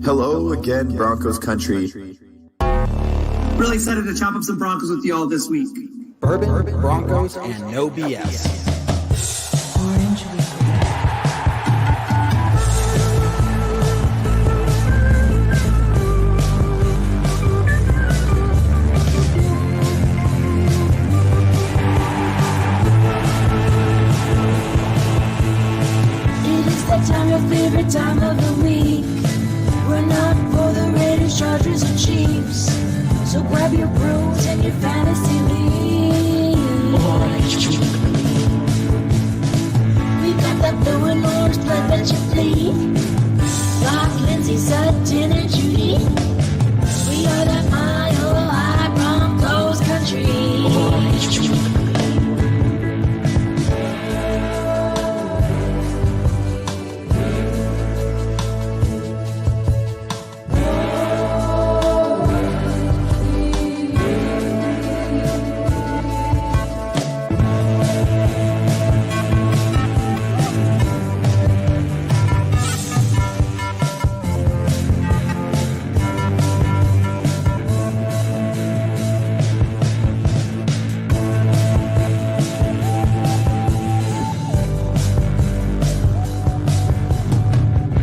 Hello again, Broncos country. Really excited to chop up some Broncos with you all this week. Bourbon, Broncos, and no BS. Orange Weekly. It is that time, your favorite time of the week. We're not for the Raiders, Chargers, or Chiefs. So grab your brews and your fantasy league. We got that blue and orange blood that you bleed. Like Lindsay, Sutton, and Judy. We are that Mile High Broncos country.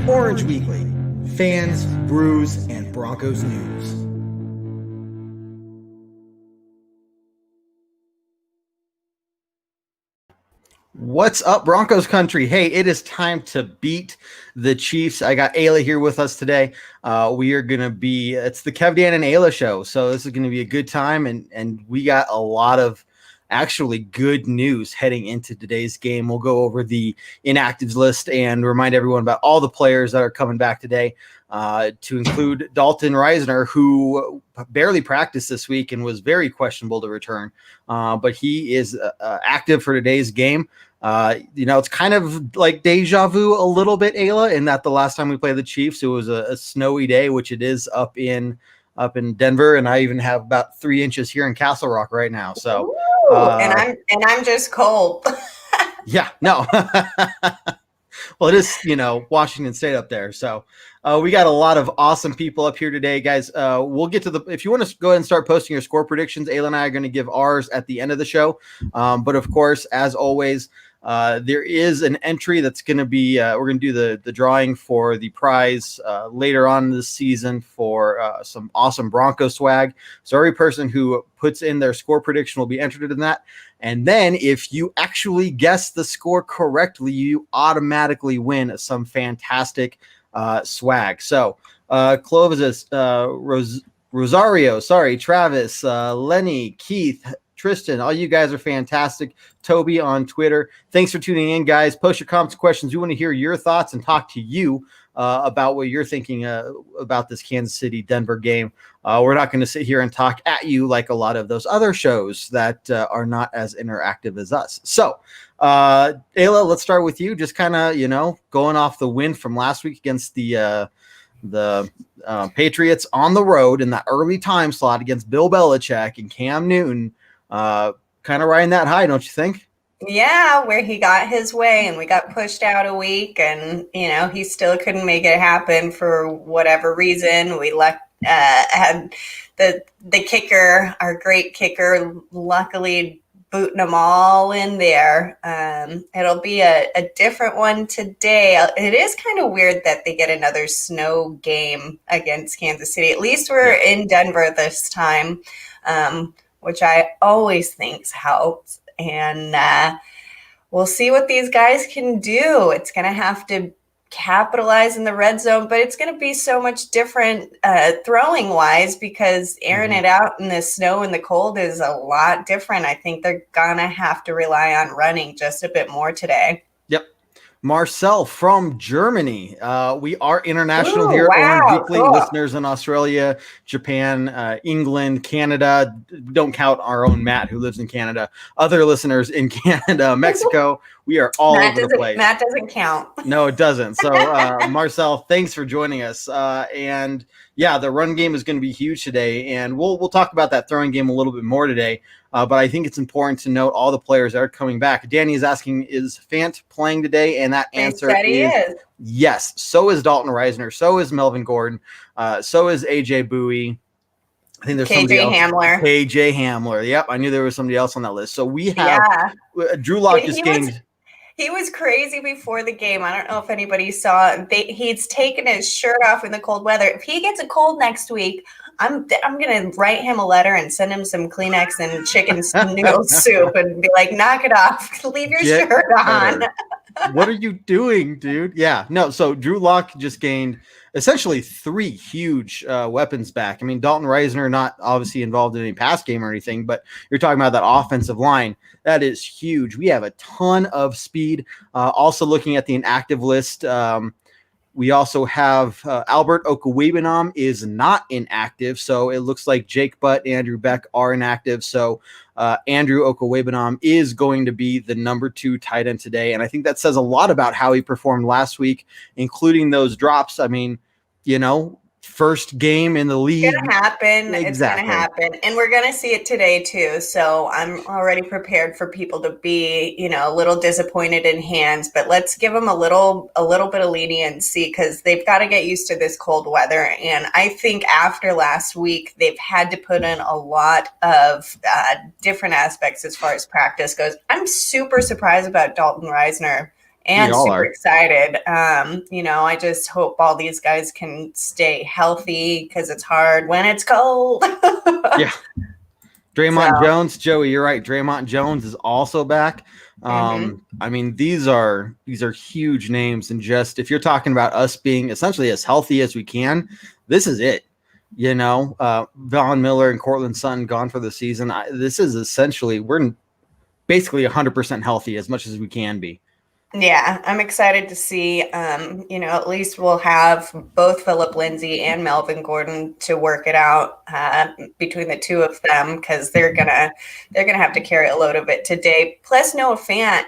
Orange Weekly. Fans, brews, and Broncos news. What's up, Broncos country? Hey, it is time to beat the Chiefs. I got Ayla here with us today. We are going to be, it's the Kev, Dan, and Ayla show. So this is going to be a good time. And we got a lot of actually good news heading into today's game. We'll go over the inactives list and remind everyone about all the players that are coming back today, to include Dalton Reisner, who barely practiced this week and was very questionable to return. But he is active for today's game. It's kind of like deja vu a little bit, Ayla, in that the last time we played the Chiefs, it was a snowy day, which it is up in Denver, and I even have about 3 inches here in Castle Rock right now. So, and I'm just cold. Yeah, no. Well, it is, Washington State up there. So we got a lot of awesome people up here today, guys. We'll get to if you want to go ahead and start posting your score predictions, Ayla and I are going to give ours at the end of the show. But of course, as always, there is an entry that's going to be, we're going to do the drawing for the prize later on this season for some awesome Bronco swag. So every person who puts in their score prediction will be entered in that. And then if you actually guess the score correctly, you automatically win some fantastic swag. So Clovis, Rosario, Travis, Lenny, Keith, Tristan, all you guys are fantastic. Toby on Twitter. Thanks for tuning in, guys. Post your comments, questions. We want to hear your thoughts and talk to you about what you're thinking about this Kansas City Denver game. We're not going to sit here and talk at you like a lot of those other shows that are not as interactive as us. So, Ayla, let's start with you. Just kind of, going off the win from last week against the Patriots on the road in that early time slot against Bill Belichick and Cam Newton. Kind of riding that high, don't you think? Yeah, where he got his way and we got pushed out a week, and he still couldn't make it happen for whatever reason. We had the kicker, our great kicker, luckily booting them all in there. It'll be a different one today. It is kind of weird that they get another snow game against Kansas City. At least we're in Denver this time, which I always think helps. And we'll see what these guys can do. It's going to have to capitalize in the red zone, but it's going to be so much different throwing wise, because airing it out in the snow and the cold is a lot different. I think they're going to have to rely on running just a bit more today. Yep. Marcel from Germany. We are international here. Orange Weekly listeners in Australia, Japan, England, Canada. Don't count our own Matt, who lives in Canada. Other listeners in Canada, Mexico. We are all over the place. Matt doesn't count. No, it doesn't. So, Marcel, thanks for joining us. And yeah, the run game is going to be huge today, and we'll talk about that throwing game a little bit more today. But I think it's important to note all the players that are coming back. Danny is asking, is Fant playing today? And that They answer said he is. yes. So is Dalton Reisner. So is Melvin Gordon. So is AJ Bowie. I think there's somebody else. Hamler. KJ Hamler. Yep, I knew there was somebody else on that list. So we have Yeah. Drew Lock And just gained. He was crazy before the game. I don't know if anybody saw it. He's taken his shirt off in the cold weather. If he gets a cold next week, I'm gonna write him a letter and send him some Kleenex and chicken noodle soup and be like, knock it off. Leave your Get shirt on. better. What are you doing, dude? Yeah, no. So Drew Lock just gained essentially 3 huge weapons back. I mean, Dalton Reisner not obviously involved in any pass game or anything, but you're talking about that offensive line. That is huge. We have a ton of speed. Also looking at the inactive list, we also have Albert Okwuegbunam is not inactive, so it looks like Jake Butt, Andrew Beck are inactive. So Andrew Okwuegbunam is going to be the number 2 tight end today, and I think that says a lot about how he performed last week, including those drops. I mean, first game in the league. It's gonna happen. Exactly. It's gonna happen, and we're gonna see it today too. So I'm already prepared for people to be, a little disappointed in hands, but let's give them a little bit of leniency because they've got to get used to this cold weather. And I think after last week, they've had to put in a lot of different aspects as far as practice goes. I'm super surprised about Dalton Reisner. And super excited. I just hope all these guys can stay healthy because it's hard when it's cold. Yeah. Draymond Jones, Joey, you're right. Draymond Jones is also back. I mean, these are huge names. And just if you're talking about us being essentially as healthy as we can, this is it. Von Miller and Cortland Sutton gone for the season. This is essentially, we're basically 100% healthy as much as we can be. Yeah, I'm excited to see, at least we'll have both Philip Lindsay and Melvin Gordon to work it out between the two of them because they're gonna have to carry a load of it today. Plus Noah Fant,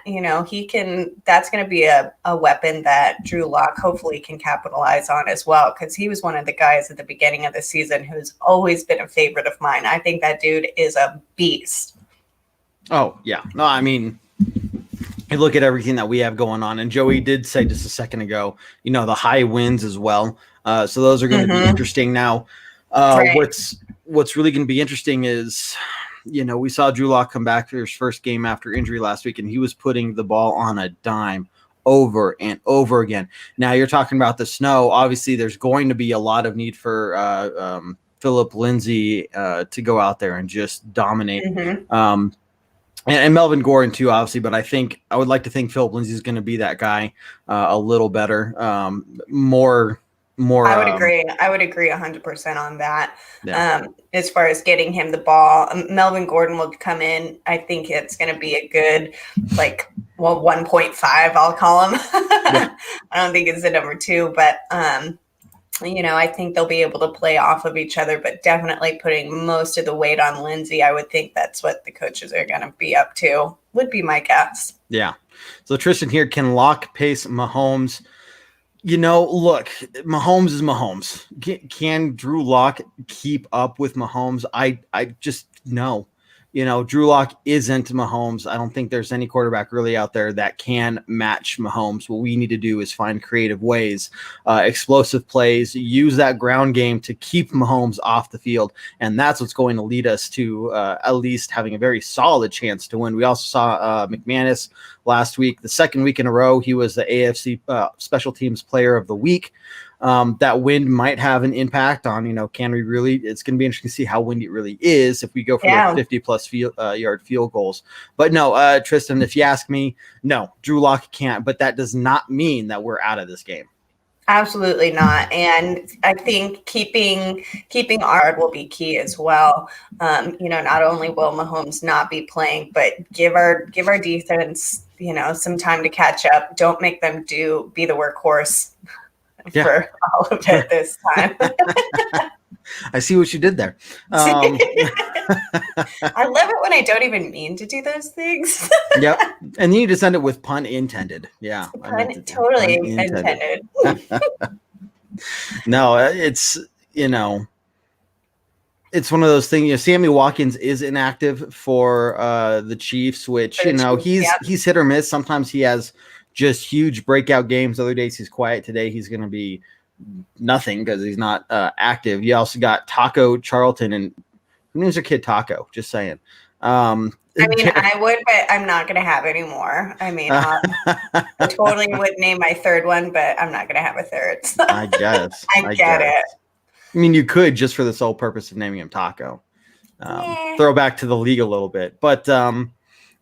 that's gonna be a weapon that Drew Lock hopefully can capitalize on as well because he was one of the guys at the beginning of the season who's always been a favorite of mine. I think that dude is a beast. Oh, yeah. No, I mean, you look at everything that we have going on, and Joey did say just a second ago, the high winds as well. So those are going to be interesting. Now, Right. what's really going to be interesting is, we saw Drew Lock come back for his first game after injury last week, and he was putting the ball on a dime over and over again. Now you're talking about the snow. Obviously, there's going to be a lot of need for Philip Lindsay to go out there and just dominate. And Melvin Gordon too, obviously, but I would like to think Philip Lindsay is going to be that guy a little better, more. I would agree. I would agree 100% on that. Yeah. As far as getting him the ball, Melvin Gordon will come in. I think it's going to be a good, 1.5. I'll call him. Yeah. I don't think it's the number 2, but I think they'll be able to play off of each other, but definitely putting most of the weight on Lindsay. I would think that's what the coaches are going to be up to, would be my guess. Yeah. So Tristan here, can Lock pace Mahomes? Look, Mahomes is Mahomes. Can Drew Lock keep up with Mahomes? I just no. Drew Lock isn't Mahomes. I don't think there's any quarterback really out there that can match Mahomes. What we need to do is find creative ways, explosive plays, use that ground game to keep Mahomes off the field. And that's what's going to lead us to at least having a very solid chance to win. We also saw McManus last week, the second week in a row. He was the AFC Special Teams Player of the Week. That wind might have an impact on, can we really, it's going to be interesting to see how windy it really is if we go for 50-plus yard field goals. But no, Tristan, if you ask me, no, Drew Lock can't, but that does not mean that we're out of this game. Absolutely not. And I think keeping our will be key as well. Not only will Mahomes not be playing, but give our defense, some time to catch up. Don't make them be the workhorse. Yeah. For all of it this time. I see what you did there. I love it when I don't even mean to do those things. Yep. And you just end it with pun intended. Yeah. Totally intended. No, it's, it's one of those things. Sammy Watkins is inactive for the Chiefs, which, he's hit or miss. Sometimes he has just huge breakout games. Other days he's quiet. Today he's going to be nothing because he's not active. You also got Taco Charlton, and who names their kid Taco? Just saying. I mean, I would, but I'm not going to have any more. I mean, I totally would name my third one, but I'm not going to have a third. So. I guess. I get it. I mean, you could just for the sole purpose of naming him Taco. Throw back to the league a little bit. But,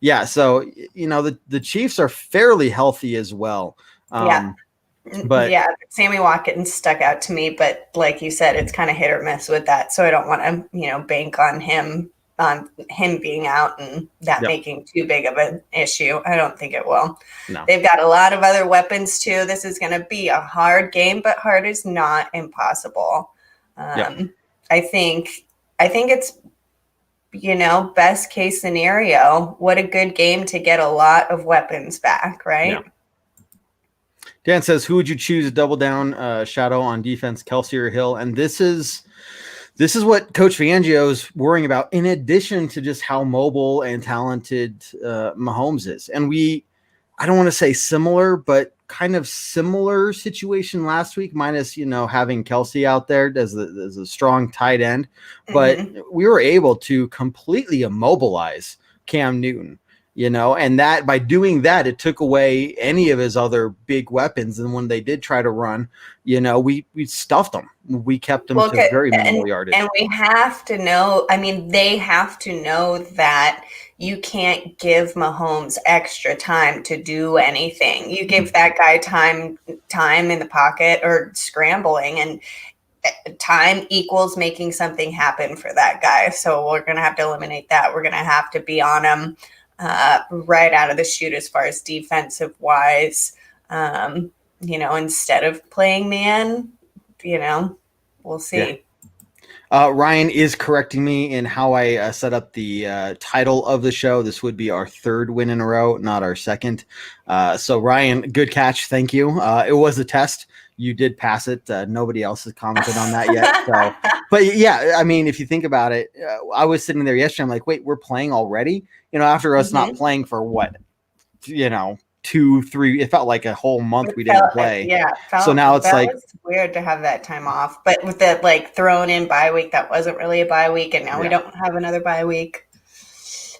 yeah, so, the Chiefs are fairly healthy as well. But yeah, Sammy Watkins stuck out to me, but like you said, it's kind of hit or miss with that. So I don't want to, bank on him being out and that making too big of an issue. I don't think it will. No. They've got a lot of other weapons too. This is going to be a hard game, but hard is not impossible. I think it's, best case scenario. What a good game to get a lot of weapons back, right? Yeah. Dan says, who would you choose to double down shadow on defense, Kelsey or Hill? And this is what Coach Fangio is worrying about, in addition to just how mobile and talented Mahomes is. And I don't want to say similar, but kind of similar situation last week, minus, having Kelsey out there as a strong tight end. But we were able to completely immobilize Cam Newton. And that by doing that, it took away any of his other big weapons. And when they did try to run, we stuffed them. We kept them to very minimal yardage. And we have to know, they have to know that you can't give Mahomes extra time to do anything. You give that guy time in the pocket or scrambling, and time equals making something happen for that guy. So we're going to have to eliminate that. We're going to have to be on him right out of the chute as far as defensive wise, instead of playing man, we'll see. Yeah. Ryan is correcting me in how I set up the title of the show. This would be our third win in a row, not our second. So Ryan, good catch. Thank you. It was a test. You did pass it. Nobody else has commented on that yet. So, but yeah, if you think about it, I was sitting there yesterday. I'm like, wait, we're playing already? After us not playing for what, 2, 3, it felt like a whole month we didn't play. Yeah. So now it's like it's weird to have that time off, but with the thrown in bye week, that wasn't really a bye week. And now we don't have another bye week.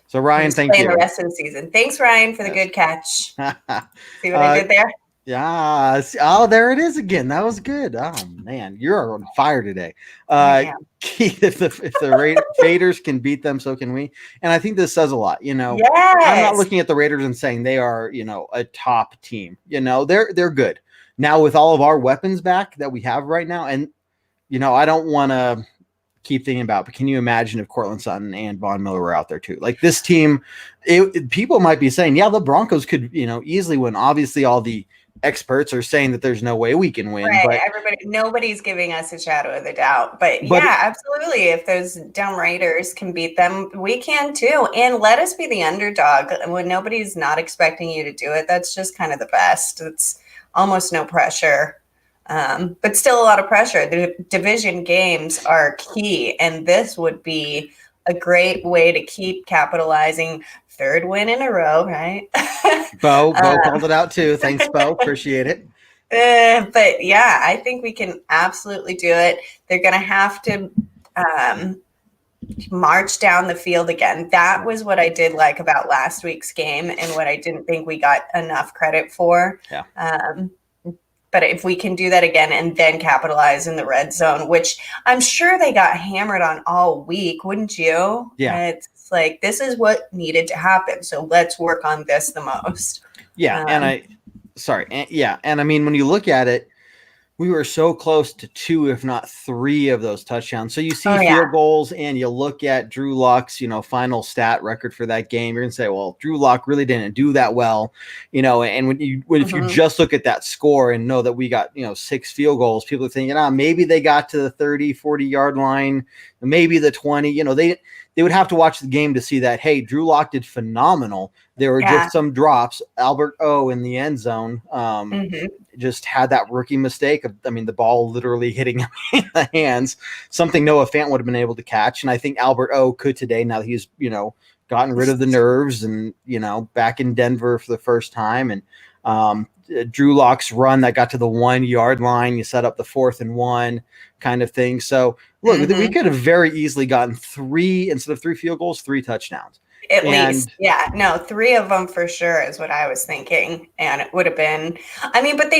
So Ryan, thank you. The rest of the season. Thanks, Ryan, for the good catch. See what I did there? Yeah. Oh, there it is again. That was good. Oh man, you're on fire today. Keith, if the Raiders can beat them, so can we. And I think this says a lot. I'm not looking at the Raiders and saying they are, a top team. They're good now with all of our weapons back that we have right now. And I don't want to keep thinking about, but can you imagine if Cortland Sutton and Von Miller were out there too? Like this team, people might be saying, yeah, the Broncos could, easily win. Obviously, all the experts are saying that there's no way we can win. Right. But nobody's giving us a shadow of the doubt. But yeah, absolutely. If those dumb Raiders can beat them, we can too. And let us be the underdog when nobody's not expecting you to do it. That's just kind of the best. It's almost no pressure. But still a lot of pressure. The division games are key, and this would be a great way to keep capitalizing. Third win in a row, right? Bo called it out too. Thanks, Bo. Appreciate it. But yeah, I think we can absolutely do it. They're going to have to march down the field again. That was what I did like about last week's game and what I didn't think we got enough credit for. Yeah. But if we can do that again and then capitalize in the red zone, which I'm sure they got hammered on all week, wouldn't you? Yeah. It's like, this is what needed to happen. So let's work on this the most. Yeah. And when you look at it, we were so close to 2, if not 3 of those touchdowns. So you see field goals and you look at Drew Lock's, final stat record for that game. You're going to say, well, Drew Lock really didn't do that well, and if you just look at that score and know that we got, 6 field goals, people are thinking, maybe they got to the 30, 40 yard line, maybe the 20, they would have to watch the game to see that, hey, Drew Lock did phenomenal. There were just some drops. Albert O in the end zone just had that rookie mistake of, the ball literally hitting him in the hands, something Noah Fant would have been able to catch. And I think Albert O could today, now that he's, gotten rid of the nerves and, back in Denver for the first time. And Drew Lock's run that got to the 1 yard line, you set up the 4th and 1 kind of thing. So look, we could have very easily gotten 3 instead of 3 field goals, 3 touchdowns. At least. Yeah. No, 3 of them for sure is what I was thinking. And it would have been, but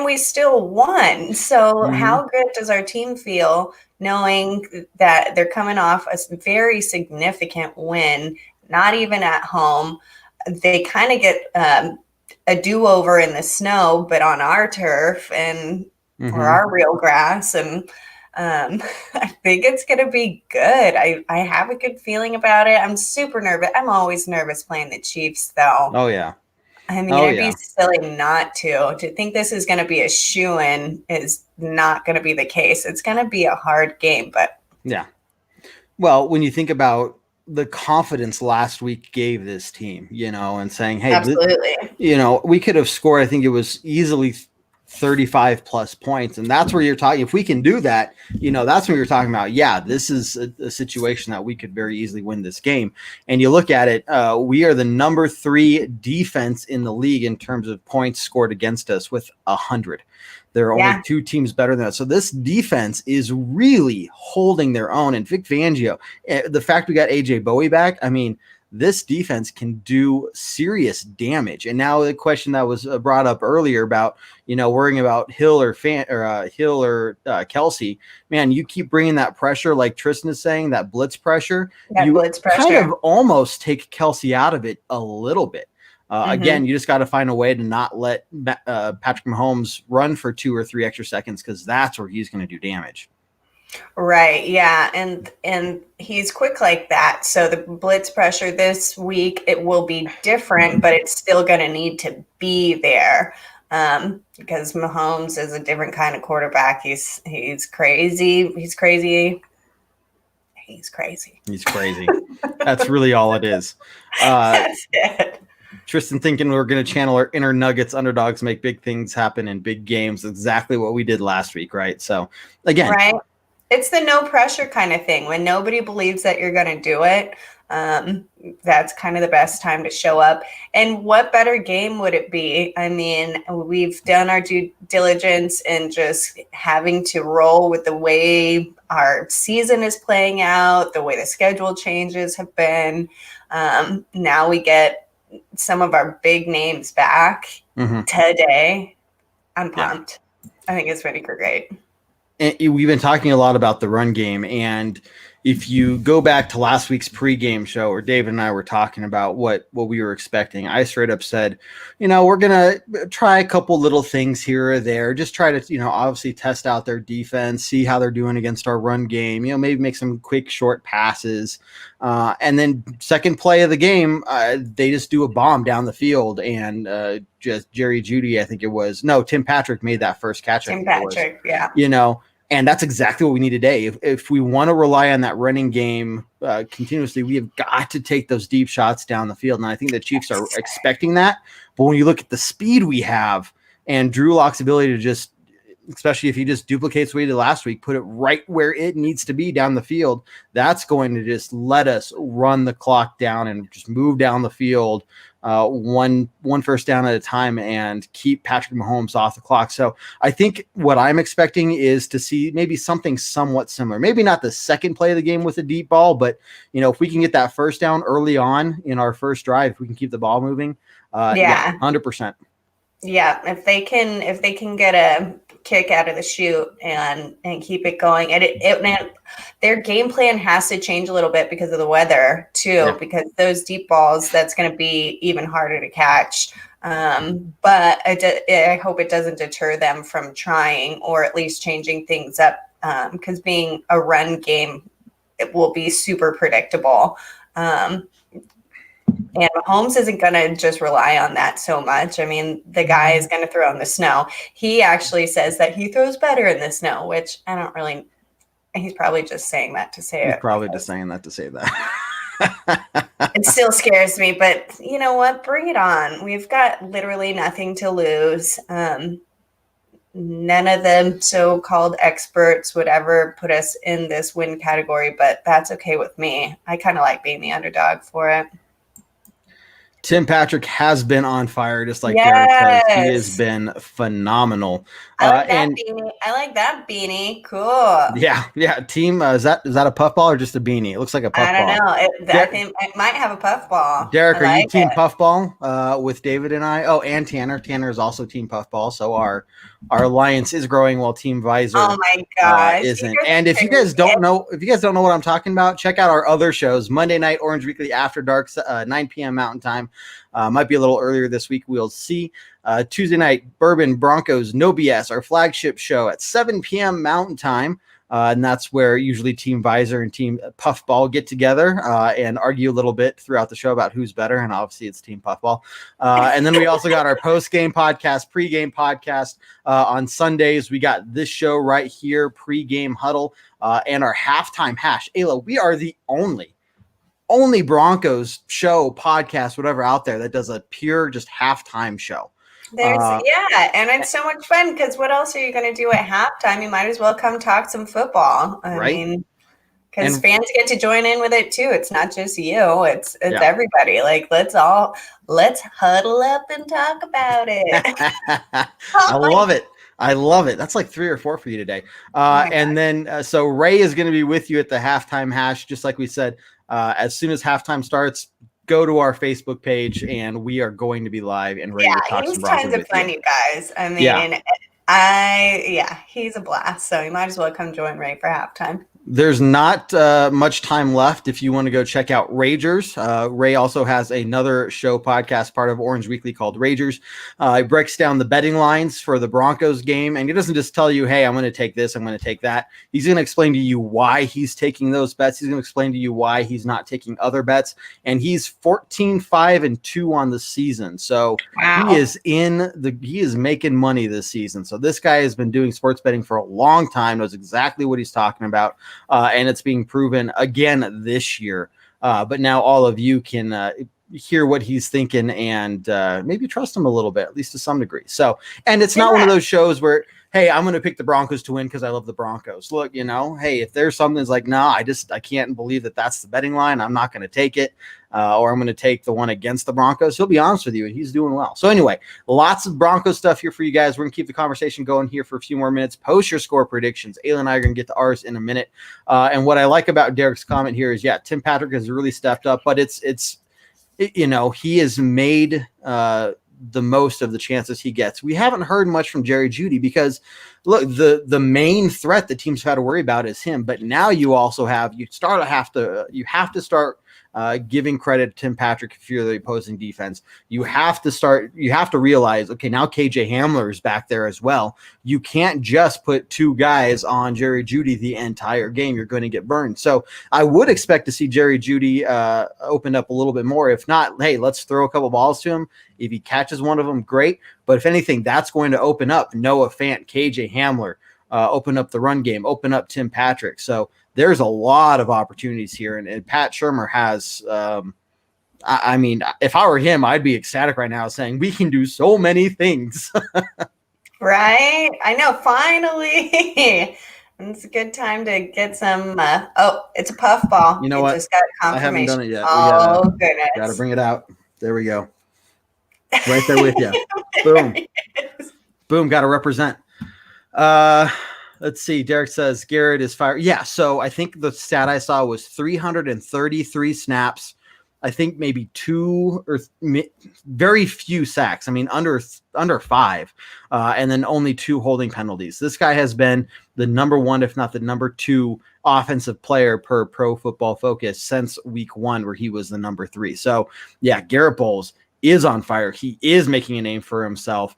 we still won. So how good does our team feel knowing that they're coming off a very significant win, not even at home? They kind of get a do-over in the snow, but on our turf and or our real grass. And I think it's going to be good. I have a good feeling about it. I'm super nervous. I'm always nervous playing the Chiefs, though. Oh, yeah. It'd be silly not to. To think this is going to be a shoo-in is not going to be the case. It's going to be a hard game, but. Yeah. Well, when you think about the confidence last week gave this team, and saying, hey, absolutely. We could have scored, I think it was easily 35 plus points. And that's where you're talking. If we can do that, that's what you're talking about. Yeah, this is a situation that we could very easily win this game. And you look at it, we are the number 3 defense in the league in terms of points scored against us with 100. There are only 2 teams better than us. So this defense is really holding their own. And Vic Fangio, the fact we got AJ Bowie back, this defense can do serious damage. And now the question that was brought up earlier about, worrying about Hill or Kelsey, man, you keep bringing that pressure, like Tristan is saying, that blitz pressure. Kind of almost take Kelsey out of it a little bit. Again, you just got to find a way to not let Patrick Mahomes run for 2 or 3 extra seconds, because that's where he's going to do damage. Right. Yeah. And he's quick like that. So the blitz pressure this week, it will be different, but it's still going to need to be there. Because Mahomes is a different kind of quarterback. He's crazy. He's crazy. That's really all it is. That's it. Tristan thinking we're going to channel our inner Nuggets underdogs, make big things happen in big games. Exactly what we did last week, right? So, again. Right. It's the no pressure kind of thing. When nobody believes that you're going to do it, that's kind of the best time to show up. And what better game would it be? We've done our due diligence and just having to roll with the way our season is playing out, the way the schedule changes have been. Now we get some of our big names back today. I'm pumped. Yeah. I think it's really great. And we've been talking a lot about the run game, and if you go back to last week's pregame show where David and I were talking about what we were expecting, I straight up said, we're going to try a couple little things here or there, just try to, obviously test out their defense, see how they're doing against our run game, maybe make some quick short passes. And then second play of the game, they just do a bomb down the field, and just Jerry Jeudy, I think it was. No, Tim Patrick made that first catch. Tim Patrick, yeah. And that's exactly what we need today. If we want to rely on that running game continuously, we have got to take those deep shots down the field. And I think the Chiefs are expecting that. But when you look at the speed we have and Drew Lock's ability to just, especially if he just duplicates what he did last week, put it right where it needs to be down the field, that's going to just let us run the clock down and just move down the field one first down at a time and keep Patrick Mahomes off the clock. So I think what I'm expecting is to see maybe something somewhat similar. Maybe not the second play of the game with a deep ball, but if we can get that first down early on in our first drive, if we can keep the ball moving, 100%. Yeah, if they can get a kick out of the chute and keep it going, and their game plan has to change a little bit because of the weather too, because those deep balls, that's going to be even harder to catch. But I hope it doesn't deter them from trying, or at least changing things up, because being a run game, it will be super predictable. And Mahomes isn't going to just rely on that so much. The guy is going to throw in the snow. He actually says that he throws better in the snow, which I don't really – he's probably just saying that to say it. He's probably just saying that to say that. It still scares me, but you know what? Bring it on. We've got literally nothing to lose. none of them so-called experts would ever put us in this win category, but that's okay with me. I kind of like being the underdog for it. Tim Patrick has been on fire, just like Derek says. He has Yes. been phenomenal. I like that And beanie. I like that beanie. Cool. yeah. Team, is that a puffball or just a beanie? It looks like a puffball. I don't know. I think it might have a puffball. Derek, I are you like team it. puffball with David and I? Oh, and Tanner. Tanner is also team puffball. So our alliance is growing while Team Visor Oh my gosh. isn't. And if you guys don't know what I'm talking about, check out our other shows. Monday night Orange Weekly After Dark, 9 p.m. Mountain Time. Might be a little earlier this week. We'll see. Tuesday night Bourbon Broncos No BS, our flagship show at 7 p.m. Mountain Time. And that's where usually Team Visor and Team Puffball get together and argue a little bit throughout the show about who's better. And obviously it's Team Puffball. And then we also got our post-game podcast, pre-game podcast on Sundays. We got this show right here, Pregame Huddle, and our halftime hash. Ayla, we are the only Broncos show, podcast, whatever out there that does a pure just halftime show. And it's so much fun because what else are you going to do at halftime? You might as well come talk some football. I mean, because fans get to join in with it too. It's not just you; it's everybody. Like let's huddle up and talk about it. I love it. That's like 3 or 4 for you today. And then so Ray is going to be with you at the halftime hash, just like we said. As soon as halftime starts, go to our Facebook page, and we are going to be live and ready to talk some Broncos tons of fun, you guys. I mean, he's a blast. So you might as well come join Ray for halftime. There's not much time left if you want to go check out Ragers. Ray also has another show podcast, part of Orange Weekly, called Ragers. He breaks down the betting lines for the Broncos game, and he doesn't just tell you, hey, I'm going to take this, I'm going to take that. He's going to explain to you why he's taking those bets. He's going to explain to you why he's not taking other bets, and he's 14-5-2 on the season. So he is making money this season. So this guy has been doing sports betting for a long time, knows exactly what he's talking about. And it's being proven again this year. But now all of you can hear what he's thinking and maybe trust him a little bit, at least to some degree. So, and it's not one of those shows where, hey, I'm going to pick the Broncos to win because I love the Broncos. Look, hey, if there's something that's like, I can't believe that's the betting line, I'm not going to take it. Or I'm going to take the one against the Broncos. He'll be honest with you, and he's doing well. So anyway, lots of Broncos stuff here for you guys. We're going to keep the conversation going here for a few more minutes. Post your score predictions. Ayla and I are going to get to ours in a minute. And what I like about Derek's comment here is, Tim Patrick has really stepped up, but he has made the most of the chances he gets. We haven't heard much from Jerry Jeudy because, look, the main threat that teams have had to worry about is him. But now you also have to start giving credit to Tim Patrick if you're the opposing defense. You have to realize, okay, now KJ Hamler is back there as well. You can't just put 2 guys on Jerry Jeudy the entire game. You're going to get burned. So I would expect to see Jerry Jeudy open up a little bit more. If not, hey, let's throw a couple balls to him. If he catches one of them, great. But if anything, that's going to open up Noah Fant, KJ Hamler, open up the run game, open up Tim Patrick. So there's a lot of opportunities here. And Pat Shurmur has, if I were him, I'd be ecstatic right now saying we can do so many things. Right? I know. Finally. It's a good time to get some. It's a puffball. You know what? Just got confirmation. I haven't done it yet. Oh, goodness. Got to bring it out. There we go. Right there with you. Boom. Boom. Got to represent. Let's see. Derek says Garrett is fired. Yeah. So I think the stat I saw was 333 snaps. I think maybe 2 or very few sacks. I mean, under 5, and then only 2 holding penalties. This guy has been the number 1, if not the number 2 offensive player per Pro Football Focus since week 1, where he was the number 3. So yeah, Garrett Bowles is on fire. He is making a name for himself.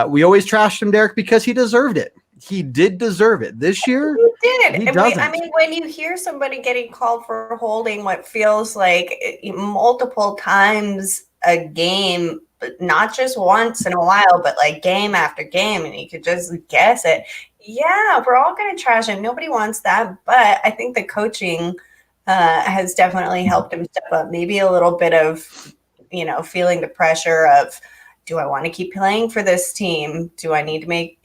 We always trashed him, Derek, because he deserved it. He did deserve it. This year, he did. He doesn't. When you hear somebody getting called for holding what feels like multiple times a game, but not just once in a while, but like game after game, and you could just guess it. Yeah, we're all going to trash him. Nobody wants that. But I think the coaching has definitely helped him step up. Maybe a little bit of, feeling the pressure of, do I want to keep playing for this team? Do I need to make,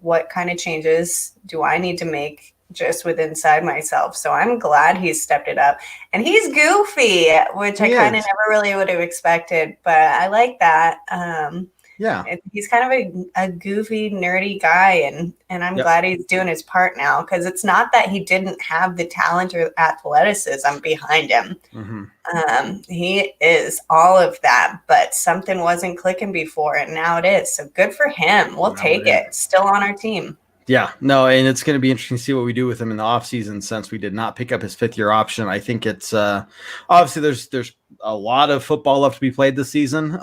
what kind of changes do I need to make just with inside myself? So I'm glad he's stepped it up. And he's goofy, which I kind of never really would have expected, but I like that. He's kind of a goofy, nerdy guy, and I'm glad he's doing his part now, because it's not that he didn't have the talent or athleticism behind him. He is all of that, but something wasn't clicking before, and now it is. So good for him. We'll take it. Still on our team. Yeah, no, and it's going to be interesting to see what we do with him in the offseason, since we did not pick up his 5th-year option. I think it's obviously there's a lot of football left to be played this season,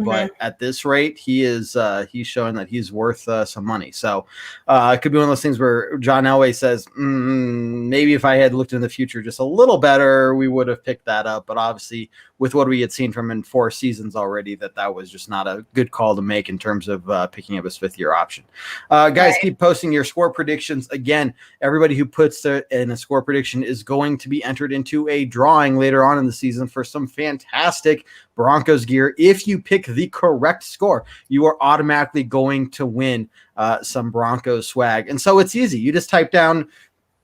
but at this rate, he's showing that he's worth some money. So it could be one of those things where John Elway says, maybe if I had looked in the future just a little better, we would have picked that up. But obviously, with what we had seen from him in 4 seasons already, that was just not a good call to make in terms of picking up his 5th-year option. Guys, keep posting your score predictions. Again, everybody who puts in a score prediction is going to be entered into a drawing later on in the season for some fantastic Broncos gear. If you pick the correct score, you are automatically going to win some Broncos swag. And so it's easy. You just type down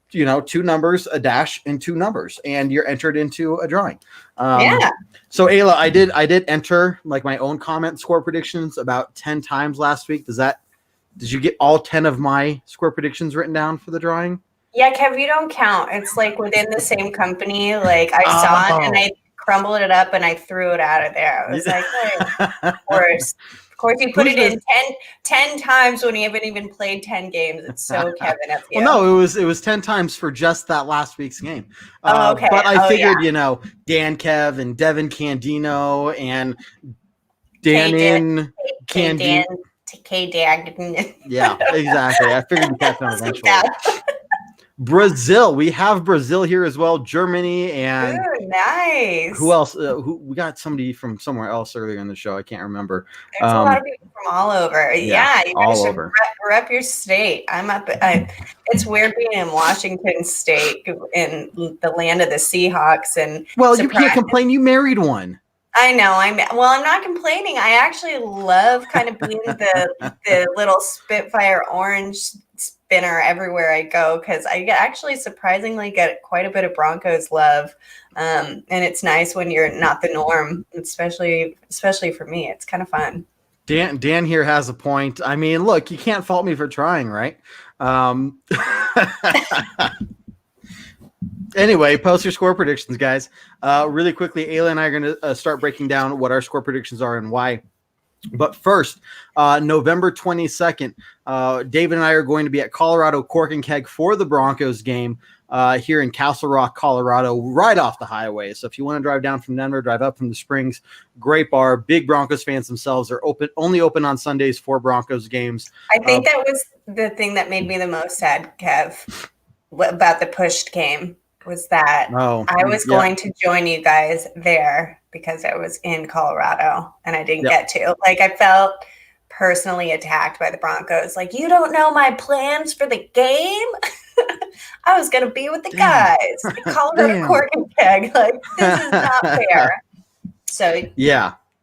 2 numbers, a dash, and 2 numbers, and you're entered into a drawing. So Ayla, I did enter like my own comment score predictions about 10 times last week. Did you get all 10 of my score predictions written down for the drawing? Yeah, Kev, you don't count. It's like within the same company. Like I saw it and I crumbled it up and I threw it out of there. I was like, hey, of course, you put it in 10 times when you haven't even played 10 games. It's so Kevin of you. Well, no, it was 10 times for just that last week's game. Okay. But I figured, Dan Kev and Devin Candino and Dan Candino. Yeah, exactly. I figured you'd catch on eventually. Brazil. We have Brazil here as well. Germany and nice. Who else? We got somebody from somewhere else earlier in the show. I can't remember. There's a lot of people from all over. Yeah, you guys should rep your state. It's weird being in Washington State, in the land of the Seahawks, and you can't complain. You married one. I know. I'm not complaining. I actually love kind of being the little Spitfire orange spinner everywhere I go, because I actually surprisingly get quite a bit of Broncos love. And it's nice when you're not the norm, especially for me. It's kind of fun. Dan here has a point. I mean, look, you can't fault me for trying, right? Anyway, post your score predictions, guys. Really quickly, Ayla and I are going to start breaking down what our score predictions are and why. But first, November 22nd, David and I are going to be at Colorado Cork and Keg for the Broncos game here in Castle Rock, Colorado, right off the highway. So if you want to drive down from Denver, drive up from the Springs, great bar. Big Broncos fans themselves. Are only open on Sundays for Broncos games. I think that was the thing that made me the most sad, Kev, about the pushed game. Was that I was going to join you guys there because I was in Colorado and I didn't get to. Like, I felt personally attacked by the Broncos. Like, you don't know my plans for the game? I was going to be with the guys. Colorado Cork and Keg. Like, this is not fair. So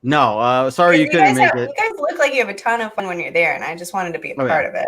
no, sorry you couldn't make it. You guys look like you have a ton of fun when you're there, and I just wanted to be a part of it.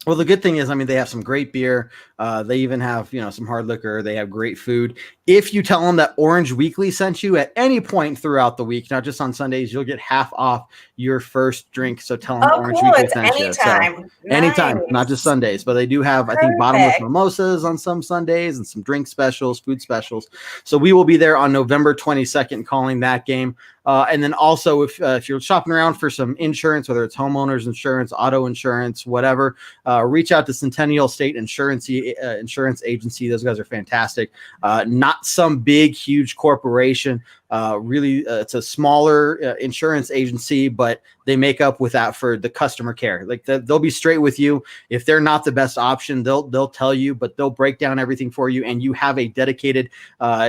Well, the good thing is, I mean, they have some great beer. They even have, some hard liquor. They have great food. If you tell them that Orange Weekly sent you at any point throughout the week, not just on Sundays, you'll get half off your first drink. So tell them Orange Weekly sent you. So, anytime, not just Sundays. But they do have, I think, bottomless mimosas on some Sundays and some drink specials, food specials. So we will be there on November 22nd calling that game. And then also, if you're shopping around for some insurance, whether it's homeowners insurance, auto insurance, whatever, reach out to Centennial State Insurance Agency. Those guys are fantastic. Not some big, huge corporation. Really, it's a smaller insurance agency, but they make up with that for the customer care. Like they'll be straight with you. If they're not the best option, they'll tell you, but they'll break down everything for you. And you have a dedicated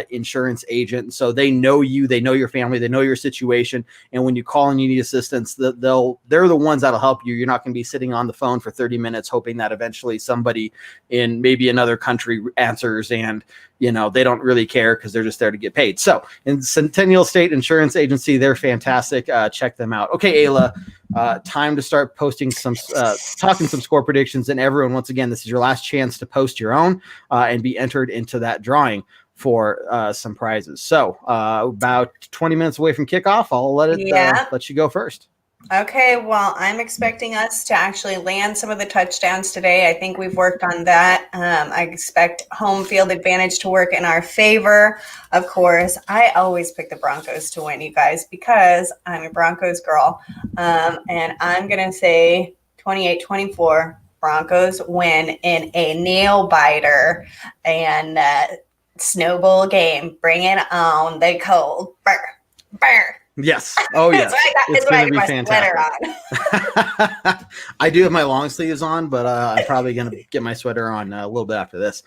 insurance agent, so they know you, they know your family, they know your situation. And when you call and you need assistance, they're the ones that'll help you. You're not going to be sitting on the phone for 30 minutes hoping that eventually somebody in maybe another country answers, and they don't really care because they're just there to get paid. So in Centennial State Insurance Agency, they're fantastic. Check them out. Okay, Ayla, time to start posting some, talking some score predictions. And everyone, once again, this is your last chance to post your own and be entered into that drawing for some prizes. So about 20 minutes away from kickoff, I'll let you go first. Okay, well, I'm expecting us to actually land some of the touchdowns today. I think we've worked on that. I expect home field advantage to work in our favor. Of course, I always pick the Broncos to win, you guys, because I'm a Broncos girl. And I'm going to say 28-24, Broncos win in a nail biter and snowball game. Bring it on, the cold. Burr, burr. Yes. Oh, yes. It's going to be fantastic. I do have my long sleeves on, but I'm probably going to get my sweater on a little bit after this.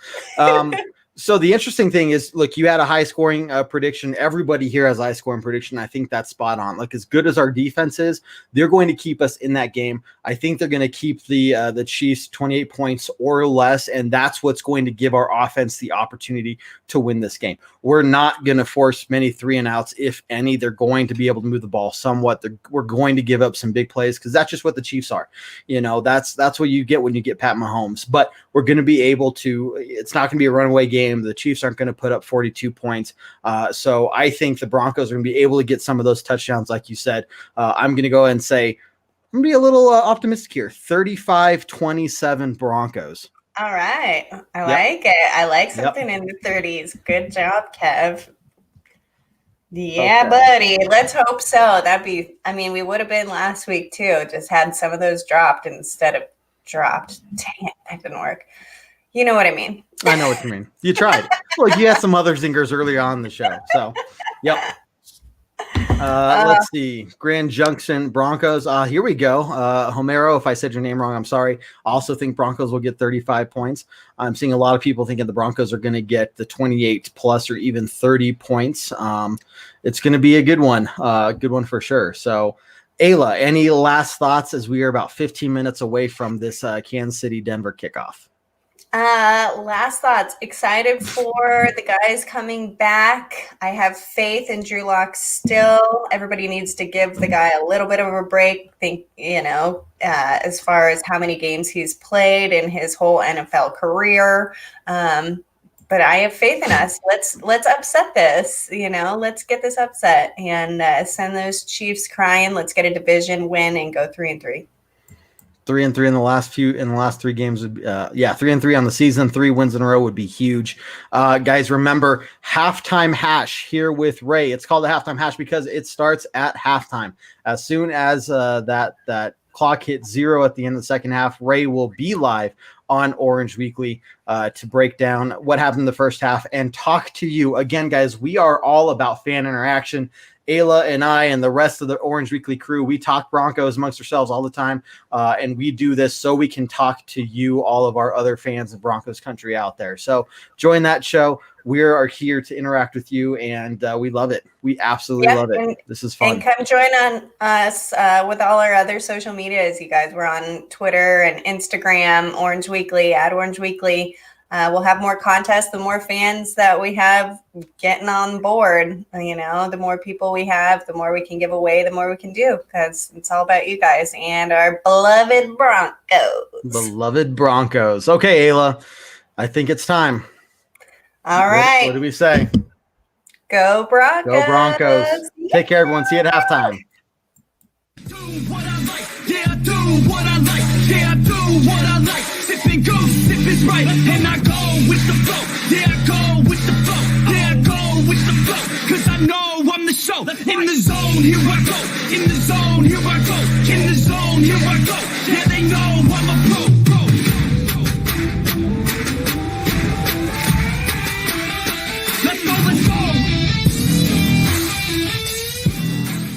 So the interesting thing is, look, you had a high scoring prediction. Everybody here has a high scoring prediction. I think that's spot on. Like, as good as our defense is, they're going to keep us in that game. I think they're going to keep the Chiefs 28 points or less, and that's what's going to give our offense the opportunity to win this game. We're not going to force many 3-and-outs, if any. They're going to be able to move the ball somewhat. We're going to give up some big plays because that's just what the Chiefs are. You know, that's what you get when you get Pat Mahomes. But we're going to be able to. It's not going to be a runaway game. The Chiefs aren't going to put up 42 points. So I think the Broncos are going to be able to get some of those touchdowns, like you said. I'm going to go ahead and say, I'm going to be a little optimistic here. 35-27 Broncos. All right. I like it. I like something in the 30s. Good job, Kev. Yeah, buddy. Let's hope so. We would have been last week too. Just had some of those dropped instead of dropped. Dang it. That didn't work. You know what I mean. I know what you mean. You tried. Well, you had some other zingers earlier on in the show. So, yep. Let's see. Grand Junction Broncos. Here we go. Homero, if I said your name wrong, I'm sorry. I also think Broncos will get 35 points. I'm seeing a lot of people thinking the Broncos are going to get the 28 plus or even 30 points. It's going to be a good one. Good one for sure. So, Ayla, any last thoughts as we are about 15 minutes away from this Kansas City Denver kickoff? Last thoughts. Excited for the guys coming back. I have faith in Drew Lock still. Everybody needs to give the guy a little bit of a break. Think, as far as how many games he's played in his whole NFL career. But I have faith in us. Let's upset this. Let's get this upset and send those Chiefs crying. Let's get a division win and go 3-3. 3-3 in the last 3 games would be, 3-3 on the season. 3 wins in a row would be huge. Guys, remember halftime hash here with Ray. It's called the halftime hash because it starts at halftime. As soon as that clock hits 0 at the end of the second half, Ray will be live on Orange Weekly to break down what happened in the first half and talk to you. Again, guys, we are all about fan interaction. Ayla and I and the rest of the Orange Weekly crew, we talk Broncos amongst ourselves all the time, and we do this so we can talk to you, all of our other fans of Broncos country out there. So join that show. We are here to interact with you, and we love it. We absolutely love it. This is fun. And come join on us with all our other social medias, you guys. We're on Twitter and Instagram, Orange Weekly, at Orange Weekly. We'll have more contests. The more fans that we have getting on board, the more people we have, the more we can give away, the more we can do, because it's all about you guys and our beloved Broncos. Beloved Broncos. Okay, Ayla, I think it's time. All right. What do we say? Go Broncos. Go Broncos. Take care, everyone. See you at halftime. Do what I like. Yeah, I do what I like. Yeah, I do what I like. Sip and go, sip is right. And I